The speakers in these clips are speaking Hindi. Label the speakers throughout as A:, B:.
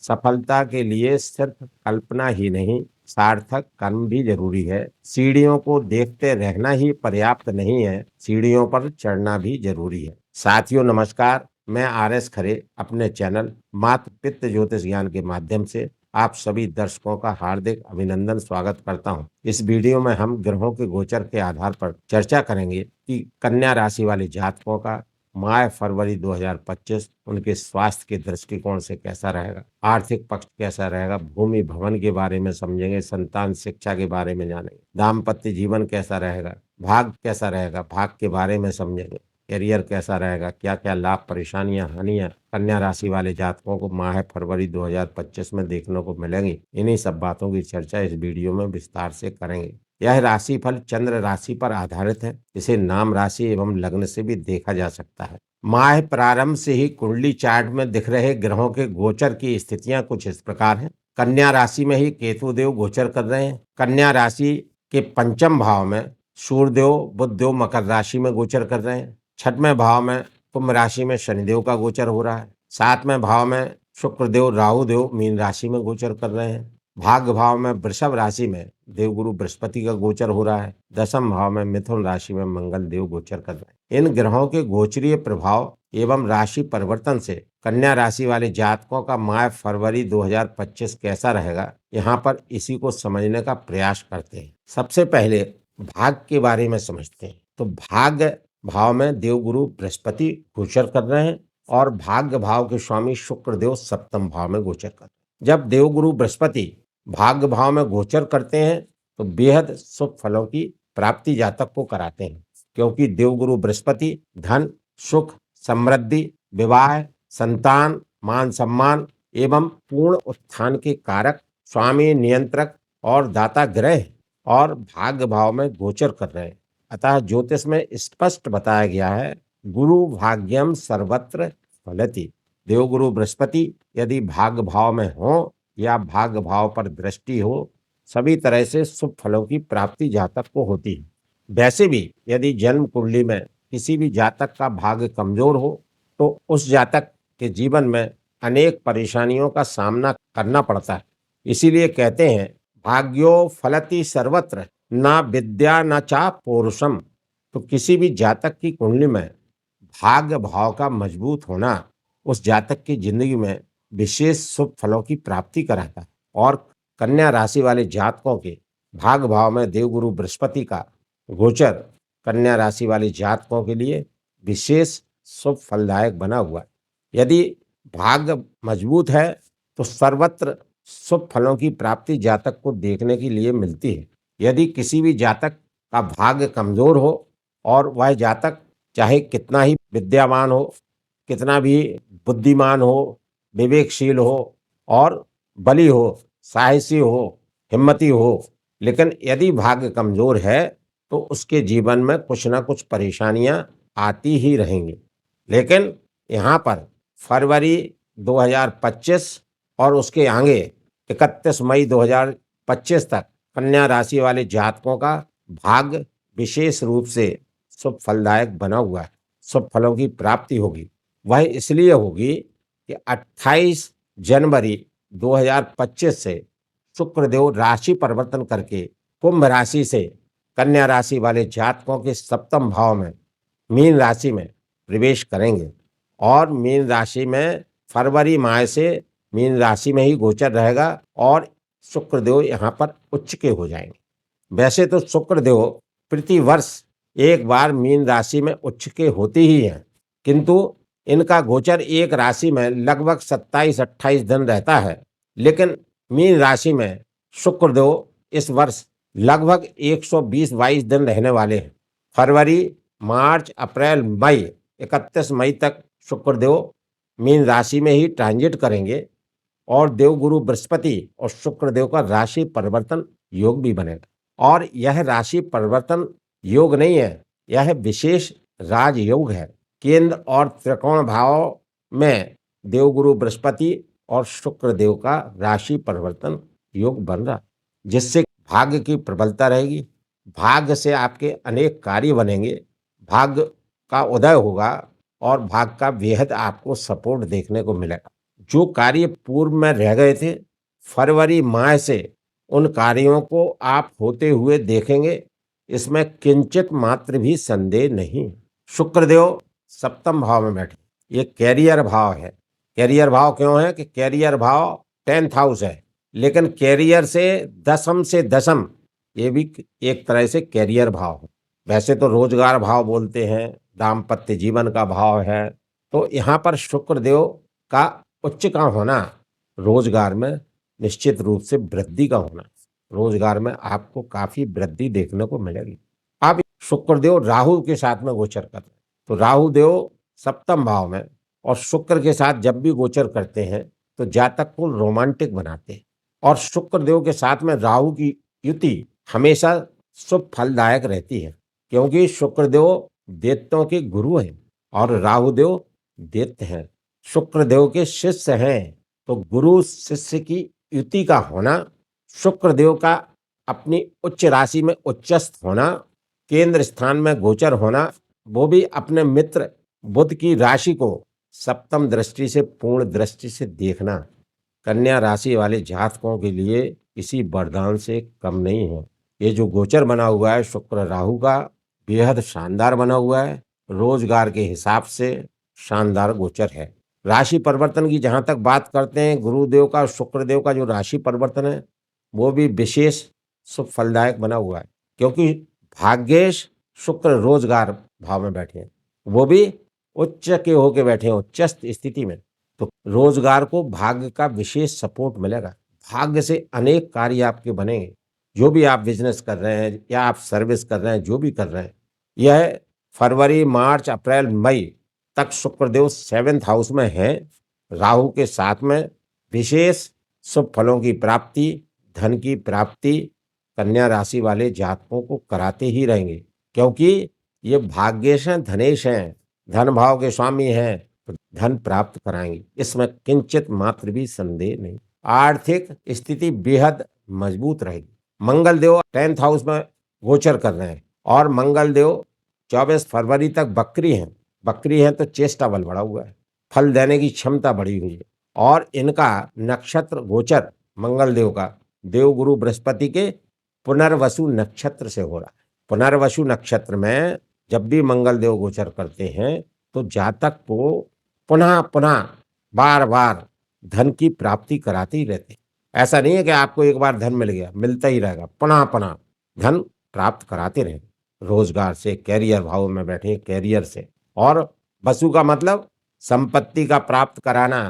A: सफलता के लिए सिर्फ कल्पना ही नहीं, सार्थक कर्म भी जरूरी है। सीढ़ियों को देखते रहना ही पर्याप्त नहीं है, सीढ़ियों पर चढ़ना भी जरूरी है। साथियों नमस्कार, मैं आर.एस. खरे अपने चैनल मात्र पित्त ज्योतिष ज्ञान के माध्यम से आप सभी दर्शकों का हार्दिक अभिनंदन स्वागत करता हूं। इस वीडियो में हम ग्रहों के गोचर के आधार पर चर्चा करेंगे कि कन्या राशि वाले जातकों का माह फरवरी 2025 उनके स्वास्थ्य के दृष्टिकोण से कैसा रहेगा, आर्थिक पक्ष कैसा रहेगा, भूमि भवन के बारे में समझेंगे, संतान शिक्षा के बारे में जानेंगे, दाम्पत्य जीवन कैसा रहेगा, भाग कैसा रहेगा, भाग के बारे में समझेंगे, करियर कैसा रहेगा, क्या क्या लाभ परेशानियां हानियां कन्या राशि वाले जातकों को माह फरवरी 2025 में देखने को मिलेंगी। इन्हीं सब बातों की चर्चा इस वीडियो में विस्तार से करेंगे। यह राशिफल चंद्र राशि पर आधारित है। इसे नाम राशि एवं लग्न से भी देखा जा सकता है। माह प्रारंभ से ही कुंडली चार्ट में दिख रहे ग्रहों के गोचर की स्थितियां कुछ इस प्रकार हैं। कन्या राशि में ही केतु देव गोचर कर रहे हैं। कन्या राशि के पंचम भाव में सूर्यदेव बुध देव मकर राशि में गोचर कर रहे हैं। छठवें भाव में कुंभ राशि में शनिदेव का गोचर हो रहा है। सातवें भाव में शुक्रदेव राहु देव मीन राशि में गोचर कर रहे हैं। भाग्य भाव में वृषभ राशि में देवगुरु बृहस्पति का गोचर हो रहा है। दशम भाव में मिथुन राशि में मंगल देव गोचर कर रहे हैं। इन ग्रहों के गोचरीय प्रभाव एवं राशि परिवर्तन से कन्या राशि वाले जातकों का माह फरवरी 2025 कैसा रहेगा, यहाँ पर इसी को समझने का प्रयास करते हैं। सबसे पहले भाग्य के बारे में समझते हैं। तो भाग्य भाव में देवगुरु बृहस्पति गोचर कर रहे हैं और भाग्य भाव के स्वामी शुक्रदेव सप्तम भाव में गोचर कर रहे हैं। जब देवगुरु बृहस्पति भाग्य भाव में गोचर करते हैं तो बेहद शुभ फलों की प्राप्ति जातक को कराते हैं, क्योंकि देवगुरु बृहस्पति धन, सुख, समृद्धि, विवाह, संतान, मान सम्मान एवं पूर्ण उत्थान के कारक, स्वामी, नियंत्रक और दाता ग्रह और भाग्य भाव में गोचर कर रहे हैं। अतः ज्योतिष में स्पष्ट बताया गया है, गुरु भाग्यम सर्वत्र फलति। देवगुरु बृहस्पति यदि भाग्य भाव में हो या भाग्य भाव पर दृष्टि हो, सभी तरह से शुभ फलों की प्राप्ति जातक को होती है। वैसे भी यदि जन्म कुंडली में किसी भी जातक का भाग्य कमजोर हो तो उस जातक के जीवन में अनेक परेशानियों का सामना करना पड़ता है। इसीलिए कहते हैं, भाग्यो फलति सर्वत्र ना विद्या न चा पौरुषम। तो किसी भी जातक की कुंडली में भाग्य भाव का मजबूत होना उस जातक की जिंदगी में विशेष शुभ फलों की प्राप्ति कराता है। और कन्या राशि वाले जातकों के भाग्य भाव में देवगुरु बृहस्पति का गोचर कन्या राशि वाले जातकों के लिए विशेष शुभ फलदायक बना हुआ है। यदि भाग्य मजबूत है तो सर्वत्र शुभ फलों की प्राप्ति जातक को देखने के लिए मिलती है। यदि किसी भी जातक का भाग्य कमजोर हो और वह जातक चाहे कितना ही विद्यावान हो, कितना भी बुद्धिमान हो, विवेकशील हो और बली हो, साहसी हो, हिम्मती हो, लेकिन यदि भाग्य कमजोर है तो उसके जीवन में कुछ ना कुछ परेशानियां आती ही रहेंगी। लेकिन यहाँ पर फरवरी 2025 और उसके आगे 31 मई 2025 तक कन्या राशि वाले जातकों का भाग्य विशेष रूप से शुभ फलदायक बना हुआ है। शुभ फलों की प्राप्ति होगी। वह इसलिए होगी कि 28 जनवरी 2025 से शुक्रदेव राशि परिवर्तन करके कुंभ राशि से कन्या राशि वाले जातकों के सप्तम भाव में मीन राशि में प्रवेश करेंगे और मीन राशि में फरवरी माह से मीन राशि में ही गोचर रहेगा और शुक्रदेव यहाँ पर उच्च के हो जाएंगे। वैसे तो शुक्रदेव प्रति वर्ष एक बार मीन राशि में उच्च के होते ही हैं, किंतु इनका गोचर एक राशि में लगभग 27-28 दिन रहता है। लेकिन मीन राशि में शुक्रदेव इस वर्ष लगभग 120-22 दिन रहने वाले हैं। फरवरी, मार्च, अप्रैल, मई, 31 मई तक शुक्रदेव मीन राशि में ही ट्रांजिट करेंगे और देवगुरु बृहस्पति और शुक्रदेव का राशि परिवर्तन योग भी बनेगा। और यह राशि परिवर्तन योग नहीं है, यह विशेष राजयोग है। केंद्र और त्रिकोण भाव में देवगुरु बृहस्पति और शुक्रदेव का राशि परिवर्तन योग बन रहा, जिससे भाग्य की प्रबलता रहेगी। भाग्य से आपके अनेक कार्य बनेंगे, भाग्य का उदय होगा और भाग्य का बेहद आपको सपोर्ट देखने को मिलेगा। जो कार्य पूर्व में रह गए थे, फरवरी माह से उन कार्यों को आप होते हुए देखेंगे, इसमें किंचित मात्र भी संदेह नहीं। शुक्रदेव सप्तम भाव में बैठे, ये कैरियर भाव है। कैरियर भाव क्यों है कि कैरियर भाव 10th हाउस है, लेकिन कैरियर से दशम ये भी एक तरह से कैरियर भाव है। वैसे तो रोजगार भाव बोलते हैं, दाम्पत्य जीवन का भाव है, तो यहाँ पर शुक्रदेव का उच्च का होना रोजगार में निश्चित रूप से वृद्धि का होना, रोजगार में आपको काफी वृद्धि देखने को मिलेगी। अब शुक्रदेव राहु के साथ में गोचर कर रहे हैं, तो राहु देव सप्तम भाव में और शुक्र के साथ जब भी गोचर करते हैं तो जातक को रोमांटिक बनाते हैं। और शुक्रदेव के साथ में राहु की युति हमेशा शुभ फलदायक रहती है, क्योंकि शुक्रदेव दैत्यों के गुरु हैं और राहुदेव दैत्य हैं। शुक्रदेव के शिष्य हैं, तो गुरु शिष्य की युति का होना, शुक्रदेव का अपनी उच्च राशि में उच्चस्थ होना, केंद्र स्थान में गोचर होना, वो भी अपने मित्र बुध की राशि को सप्तम दृष्टि से पूर्ण दृष्टि से देखना, कन्या राशि वाले जातकों के लिए किसी वरदान से कम नहीं है। ये जो गोचर बना हुआ है शुक्र राहु का, बेहद शानदार बना हुआ है, रोजगार के हिसाब से शानदार गोचर है। राशि परिवर्तन की जहां तक बात करते हैं, गुरुदेव का शुक्रदेव का जो राशि परिवर्तन है वो भी विशेष शुभ फलदायक बना हुआ है, क्योंकि भाग्येश शुक्र रोजगार भाव में बैठे हैं, वो भी उच्च के होके बैठे हैं, उच्चस्थ स्थिति में, तो रोजगार को भाग्य का विशेष सपोर्ट मिलेगा। भाग्य से अनेक कार्य आपके बनेंगे, जो भी आप बिजनेस कर रहे हैं या आप सर्विस कर रहे हैं, जो भी कर रहे हैं, यह फरवरी मार्च अप्रैल मई तक शुक्रदेव 7th हाउस में है, राहु के साथ में विशेष शुभ फलों की प्राप्ति, धन की प्राप्ति कन्या राशि वाले जातकों को कराते ही रहेंगे, क्योंकि ये भाग्येश हैं, धनेश हैं, धन भाव के स्वामी हैं, तो धन प्राप्त कराएंगे, इसमें किंचित मात्र भी संदेह नहीं। आर्थिक स्थिति बेहद मजबूत रहेगी। मंगल देव 10th हाउस में गोचर कर रहे हैं और मंगल देव 24 फरवरी तक बकरी हैं तो चेष्टा बल बढ़ा हुआ है, फल देने की क्षमता बढ़ी हुई है, और इनका नक्षत्र गोचर मंगल देव का देवगुरु बृहस्पति के पुनर्वसु नक्षत्र से हो रहा है। पुनर्वसु नक्षत्र में जब भी मंगल देव गोचर करते हैं तो जातक को पुनः पुनः बार बार धन की प्राप्ति कराते ही रहते हैं। ऐसा नहीं है कि आपको एक बार धन मिल गया, मिलता ही रहेगा, पुनः पुनः धन प्राप्त कराते रहें, रोजगार से, कैरियर भाव में बैठे कैरियर से। और वसु का मतलब संपत्ति का प्राप्त कराना,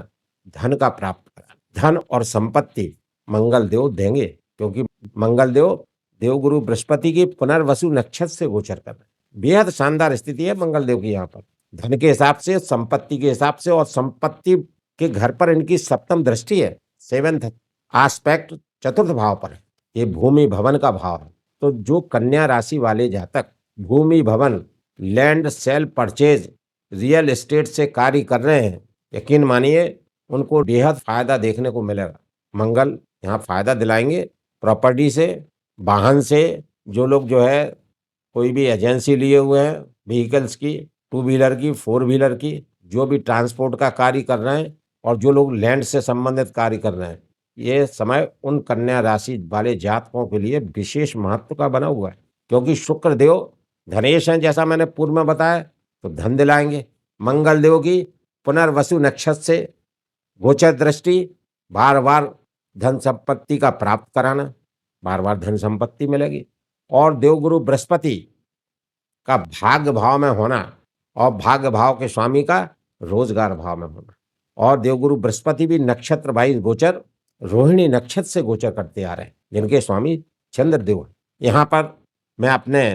A: धन का प्राप्त कराना, धन और संपत्ति मंगल देव देंगे, क्योंकि मंगल देव देवगुरु बृहस्पति की पुनर्वसु नक्षत्र से गोचर कर रहे हैं। बेहद शानदार स्थिति है मंगल देव की यहाँ पर, धन के हिसाब से, संपत्ति के हिसाब से, और संपत्ति के घर पर इनकी सप्तम दृष्टि है, 7th आस्पेक्ट चतुर्थ भाव पर है, ये भूमि भवन का भाव है। तो जो कन्या राशि वाले जातक भूमि भवन, land cell purchase, real estate से कार्य कर रहे हैं, यकीन मानिए उनको बेहद फायदा देखने को मिलेगा। मंगल यहाँ फायदा दिलाएंगे, प्रॉपर्टी से, वाहन से, जो लोग जो है कोई भी एजेंसी लिए हुए हैं व्हीकल्स की, 2 व्हीलर की, 4 व्हीलर की, जो भी ट्रांसपोर्ट का कार्य कर रहे हैं, और जो लोग लैंड से संबंधित कार्य कर रहे हैं, ये समय उन कन्या राशि वाले जातकों के लिए विशेष महत्व का बना हुआ है, क्योंकि शुक्र देव धनेश हैं, जैसा मैंने पूर्व में बताया, तो धन दिलाएंगे। मंगल देव की पुनर्वसु नक्षत्र से गोचर दृष्टि, बार बार धन संपत्ति का प्राप्त कराना, बार बार धन संपत्ति मिलेगी। और देवगुरु बृहस्पति का भाग्य भाव में होना, और भाग्य भाव के स्वामी का रोजगार भाव में होना, और देवगुरु बृहस्पति भी नक्षत्र वाइज गोचर रोहिणी नक्षत्र से गोचर करते आ रहे हैं, जिनके स्वामी चंद्रदेव हैं। यहाँ पर मैं अपने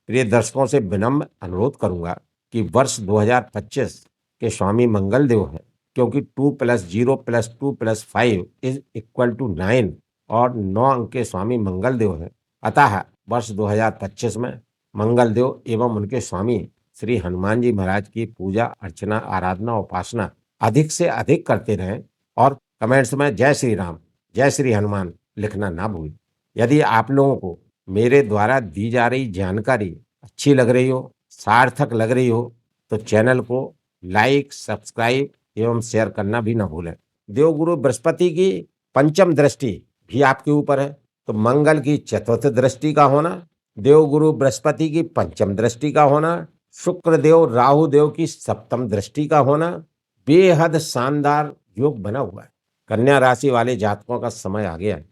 A: प्रिय दर्शकों से विनम्र अनुरोध करूंगा कि वर्ष 2025 के स्वामी मंगल देव हैं, क्योंकि 2 + 0 + 2 + 5 = 9 और 9 अंक के स्वामी मंगल देव हैं। अतः वर्ष 2025 में मंगल देव एवं उनके स्वामी श्री हनुमान जी महाराज की पूजा अर्चना, आराधना, उपासना अधिक से अधिक करते रहें, और कमेंट्स में जय श्री राम, जय श्री हनुमान लिखना ना भूलें। यदि आप लोगों को मेरे द्वारा दी जा रही जानकारी अच्छी लग रही हो, सार्थक लग रही हो, तो चैनल को लाइक, सब्सक्राइब एवं शेयर करना भी ना भूलें। देवगुरु बृहस्पति की पंचम दृष्टि भी आपके ऊपर है, तो मंगल की चतुर्थ दृष्टि का होना, देवगुरु बृहस्पति की पंचम दृष्टि का होना, शुक्र देव राहु देव की सप्तम दृष्टि का होना, बेहद शानदार योग बना हुआ है। कन्या राशि वाले जातकों का समय आ गया है,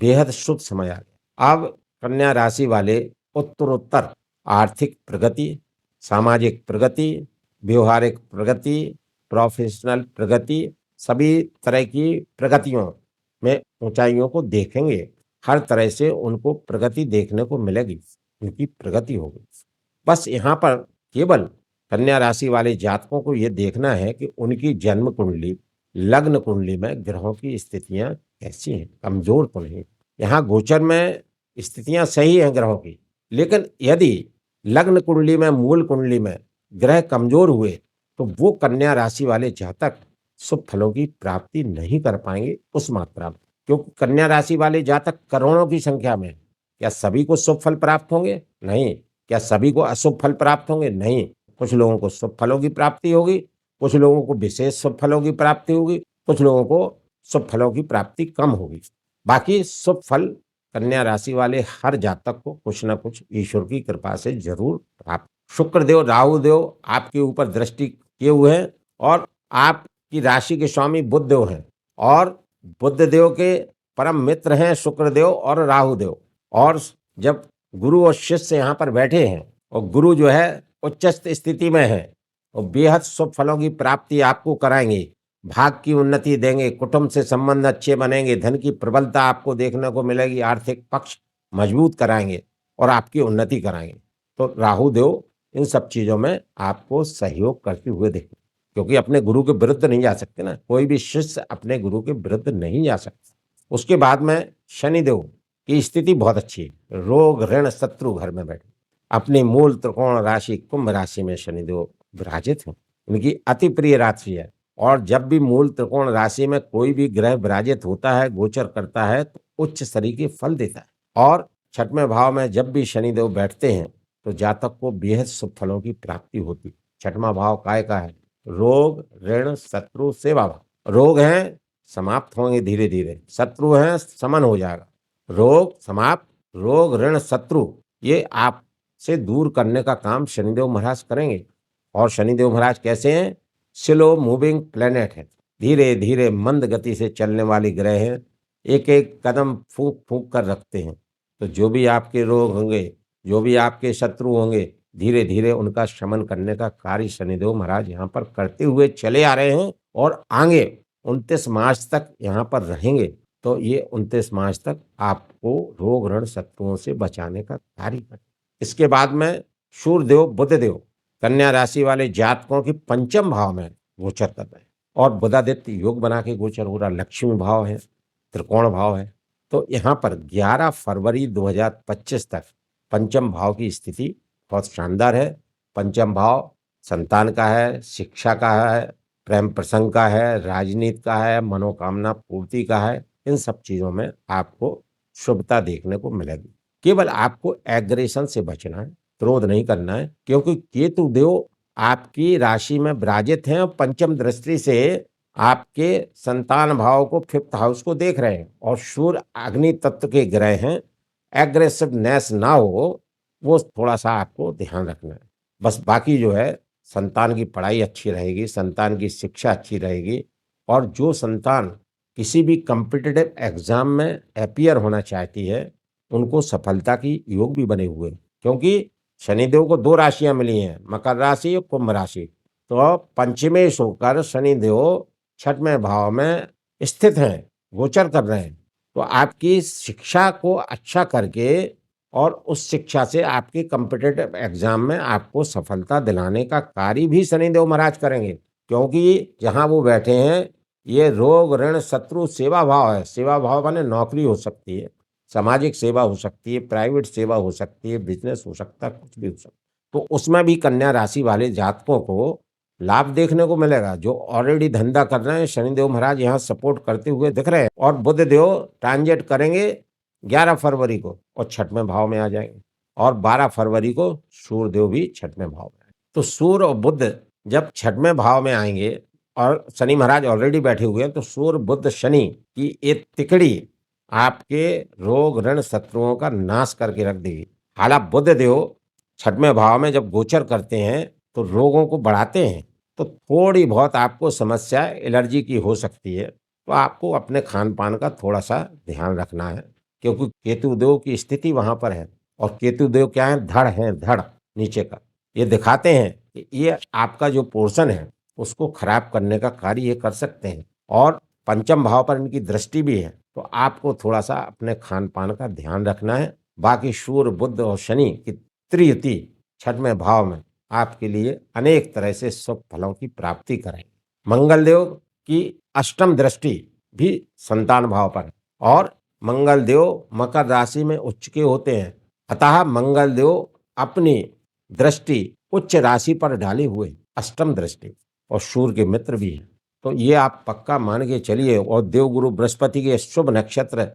A: बेहद शुभ समय आ गया। अब कन्या राशि वाले उत्तरोत्तर आर्थिक प्रगति, सामाजिक प्रगति, व्यवहारिक प्रगति, प्रोफेशनल प्रगति, सभी तरह की प्रगतियों में ऊंचाइयों को देखेंगे। हर तरह से उनको प्रगति देखने को मिलेगी, उनकी प्रगति होगी। बस यहाँ पर केवल कन्या राशि वाले जातकों को ये देखना है कि उनकी जन्म कुंडली, लग्न कुंडली में ग्रहों की स्थितियां कैसी हैं, कमजोर तो नहीं। यहाँ गोचर में स्थितियां सही हैं ग्रहों की, लेकिन यदि लग्न कुंडली में, मूल कुंडली में ग्रह कमजोर हुए तो वो कन्या राशि वाले जातक शुभ फलों की प्राप्ति नहीं कर पाएंगे उस मात्रा में, क्योंकि कन्या राशि वाले जातक करोड़ों की संख्या में। क्या सभी को शुभ फल प्राप्त होंगे? नहीं। क्या सभी को अशुभ फल प्राप्त होंगे? नहीं। कुछ लोगों को शुभ फलों की प्राप्ति होगी, कुछ लोगों को विशेष शुभ फलों की प्राप्ति होगी, कुछ लोगों को शुभ फलों की प्राप्ति कम होगी। बाकी शुभ फल कन्या राशि वाले हर जातक को कुछ न कुछ ईश्वर की कृपा से जरूर प्राप्त। शुक्र देव राहु देव आपके ऊपर दृष्टि किए हुए हैं और आपकी राशि के स्वामी बुध देव हैं, और बुध देव के परम मित्र हैं शुक्र देव और राहु देव। और जब गुरु और शिष्य यहाँ पर बैठे हैं और गुरु जो है उच्च स्थिति में है और बेहद शुभ फलों की प्राप्ति आपको कराएंगे, भाग की उन्नति देंगे, कुटुंब से संबंध अच्छे बनेंगे, धन की प्रबलता आपको देखने को मिलेगी, आर्थिक पक्ष मजबूत कराएंगे और आपकी उन्नति कराएंगे। तो राहु देव इन सब चीजों में आपको सहयोग करते हुए देखें, क्योंकि अपने गुरु के विरुद्ध नहीं जा सकते ना, कोई भी शिष्य अपने गुरु के विरुद्ध नहीं जा सकता। उसके बाद में शनिदेव की स्थिति बहुत अच्छी है, रोग ऋण शत्रु घर में बैठे, अपनी मूल त्रिकोण राशि कुंभ राशि में शनिदेव विराजित हैं, उनकी अति प्रिय राशि है। और जब भी मूल त्रिकोण राशि में कोई भी ग्रह विराजित होता है, गोचर करता है, तो उच्च स्तरीय के फल देता है। और छठवें भाव में जब भी शनिदेव बैठते हैं तो जातक को बेहद शुभ फलों की प्राप्ति होती है। छठवां भाव काय का है? रोग ऋण शत्रु सेवा भाव। रोग हैं समाप्त होंगे धीरे धीरे, शत्रु हैं समन हो जाएगा। रोग समाप्त, रोग ऋण शत्रु ये आपसे दूर करने का काम शनिदेव महाराज करेंगे। और शनिदेव महाराज कैसे हैं? स्लो मूविंग प्लेनेट है, धीरे धीरे मंद गति से चलने वाली ग्रह हैं, एक एक कदम फूंक फूंक कर रखते हैं। तो जो भी आपके रोग होंगे, जो भी आपके शत्रु होंगे, धीरे धीरे उनका शमन करने का कार्य शनिदेव महाराज यहाँ पर करते हुए चले आ रहे हैं और आगे 29 मार्च तक यहाँ पर रहेंगे। तो ये 29 मार्च तक आपको रोग ऋण शत्रुओं से बचाने का कार्य करें। इसके बाद में सूर्यदेव बुधदेव कन्या राशि वाले जातकों की पंचम भाव में गोचर कर रहे हैं और बुधादित्य योग बना के गोचर हो रहा, लक्ष्मी भाव है, त्रिकोण भाव है। तो यहाँ पर 11 फरवरी 2025 तक पंचम भाव की स्थिति बहुत शानदार है। पंचम भाव संतान का है, शिक्षा का है, प्रेम प्रसंग का है, राजनीति का है, मनोकामना पूर्ति का है। इन सब चीजों में आपको शुभता देखने को मिलेगी। केवल आपको एग्रेशन से बचना है, क्रोध नहीं करना है, क्योंकि केतु देव आपकी राशि में विराजित हैं और पंचम दृष्टि से आपके संतान भाव को, फिफ्थ हाउस को देख रहे हैं। और सूर्य अग्नि तत्व के ग्रह हैं, एग्रेसिवनेस ना हो वो थोड़ा सा आपको ध्यान रखना है। बस बाकी जो है संतान की पढ़ाई अच्छी रहेगी, संतान की शिक्षा अच्छी रहेगी। और जो संतान किसी भी कॉम्पिटिटिव एग्जाम में अपीयर होना चाहती है उनको सफलता की योग भी बने हुए, क्योंकि शनिदेव को 2 राशियां मिली हैं, मकर राशि और कुंभ राशि। तो पंचमेश होकर शनिदेव छठवें भाव में स्थित हैं, गोचर कर रहे हैं। तो आपकी शिक्षा को अच्छा करके और उस शिक्षा से आपकी कॉम्पिटिटिव एग्जाम में आपको सफलता दिलाने का कार्य भी शनिदेव महाराज करेंगे, क्योंकि जहां वो बैठे हैं ये रोग ऋण शत्रु सेवा भाव है। सेवा भाव माने नौकरी हो सकती है, सामाजिक सेवा हो सकती है, प्राइवेट सेवा हो सकती है, बिजनेस हो सकता है, कुछ भी हो सकता है। तो उसमें भी कन्या राशि वाले जातकों को लाभ देखने को मिलेगा। जो ऑलरेडी धंधा कर रहे हैं शनिदेव महाराज यहाँ सपोर्ट करते हुए दिख रहे हैं। और बुध देव ट्रांजिट करेंगे 11 फरवरी को और छठवें भाव में आ जाएंगे, और 12 फरवरी को सूर्यदेव भी छठवें भाव में। तो सूर्य और बुध जब छठवें भाव में आएंगे और शनि महाराज ऑलरेडी बैठे हुए हैं, तो सूर्य बुध शनि की एक तिकड़ी आपके रोग ऋण शत्रुओं का नाश करके रख देगी। हालांकि बुध देव छठवें भाव में जब गोचर करते हैं तो रोगों को बढ़ाते हैं, तो थोड़ी बहुत आपको समस्या एलर्जी की हो सकती है, तो आपको अपने खान पान का थोड़ा सा ध्यान रखना है, क्योंकि केतु देव की स्थिति वहां पर है। और केतु देव क्या है धड़ नीचे का, ये दिखाते हैं कि ये आपका जो पोर्शन है उसको खराब करने का कार्य ये कर सकते हैं। और पंचम भाव पर इनकी दृष्टि भी है, तो आपको थोड़ा सा अपने खान पान का ध्यान रखना है। बाकी सूर्य बुध और शनि की त्रियुति छठवें भाव में आपके लिए अनेक तरह से शुभ फलों की प्राप्ति करेंगे। मंगल देव की अष्टम दृष्टि भी संतान भाव पर है, और मंगल देव मकर राशि में उच्च के होते हैं, अतः मंगल देव अपनी दृष्टि उच्च राशि पर डाले हुए अष्टम दृष्टि और सूर्य के मित्र भी है। तो ये आप पक्का मान के चलिए। और देवगुरु बृहस्पति के शुभ नक्षत्र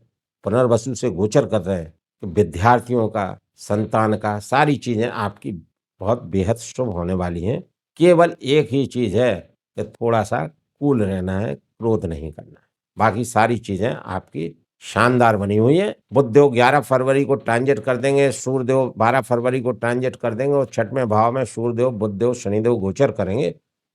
A: पुनर्वसु से गोचर कर रहे हैं, तो विद्यार्थियों का, संतान का, सारी चीजें आपकी बहुत बेहद शुभ होने वाली हैं। केवल एक ही चीज है कि थोड़ा सा कूल रहना है, क्रोध नहीं करना है। बाकी सारी चीजें आपकी शानदार बनी हुई है। बुधदेव 11 फरवरी को ट्रांजिट कर देंगे, सूर्यदेव 12 फरवरी को ट्रांजिट कर देंगे, और छठवें भाव में सूर्यदेव बुधदेव शनिदेव गोचर करेंगे,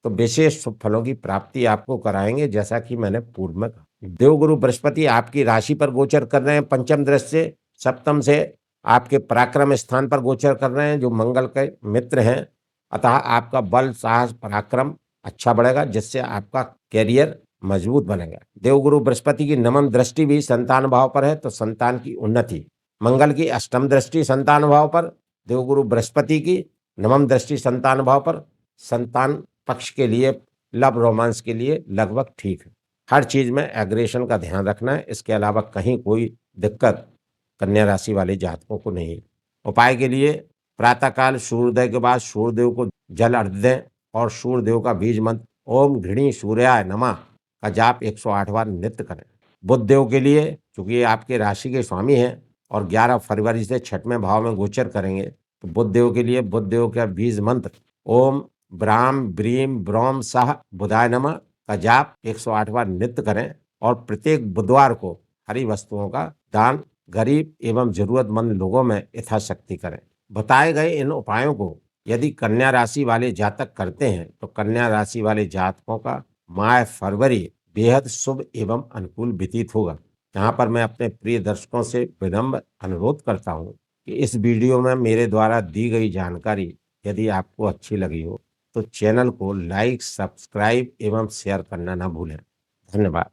A: तो विशेष शुभ फलों की प्राप्ति आपको कराएंगे। जैसा कि मैंने पूर्व में कहा, देवगुरु बृहस्पति आपकी राशि पर गोचर कर रहे हैं, पंचम दृष्टि से, सप्तम से आपके पराक्रम स्थान पर गोचर कर रहे हैं, जो मंगल के मित्र हैं। अतः आपका बल, साहस, पराक्रम अच्छा बढ़ेगा, जिससे आपका कैरियर मजबूत बनेगा। देवगुरु बृहस्पति की नवम दृष्टि भी संतान भाव पर है, तो संतान की उन्नति। मंगल की अष्टम दृष्टि संतान भाव पर, देवगुरु बृहस्पति की नवम दृष्टि संतान भाव पर, संतान पक्ष के लिए, लव रोमांस के लिए लगभग ठीक है। हर चीज में एग्रेशन का ध्यान रखना है। इसके अलावा कहीं कोई दिक्कत कन्या राशि वाले जातकों को नहीं। उपाय के लिए प्रातःकाल सूर्योदय के बाद सूर्यदेव को जल अर्घ्य दें, और सूर्यदेव का बीज मंत्र ओम घृणी सूर्याय नमः का जाप 108 बार नित्य करें। बुधदेव के लिए, चूंकि ये आपके राशि के स्वामी हैं और 11 फरवरी से छठवें भाव में गोचर करेंगे, तो बुधदेव के लिए बुधदेव का बीज मंत्र ओम ब्राम ब्रीम ब्रोम सह बुधाय नमः का जाप 108 बार नित्य करें। और प्रत्येक बुधवार को हरी वस्तुओं का दान गरीब एवं जरूरतमंद लोगों में यथाशक्ति करें। बताए गए इन उपायों को यदि कन्या राशि वाले जातक करते हैं, तो कन्या राशि वाले जातकों का माह फरवरी बेहद शुभ एवं अनुकूल व्यतीत होगा। यहाँ पर मैं अपने प्रिय दर्शकों से विनम्र अनुरोध करता हूँ कि इस वीडियो में मेरे द्वारा दी गई जानकारी यदि आपको अच्छी लगी हो, तो चैनल को लाइक, सब्सक्राइब एवं शेयर करना न भूलें। धन्यवाद।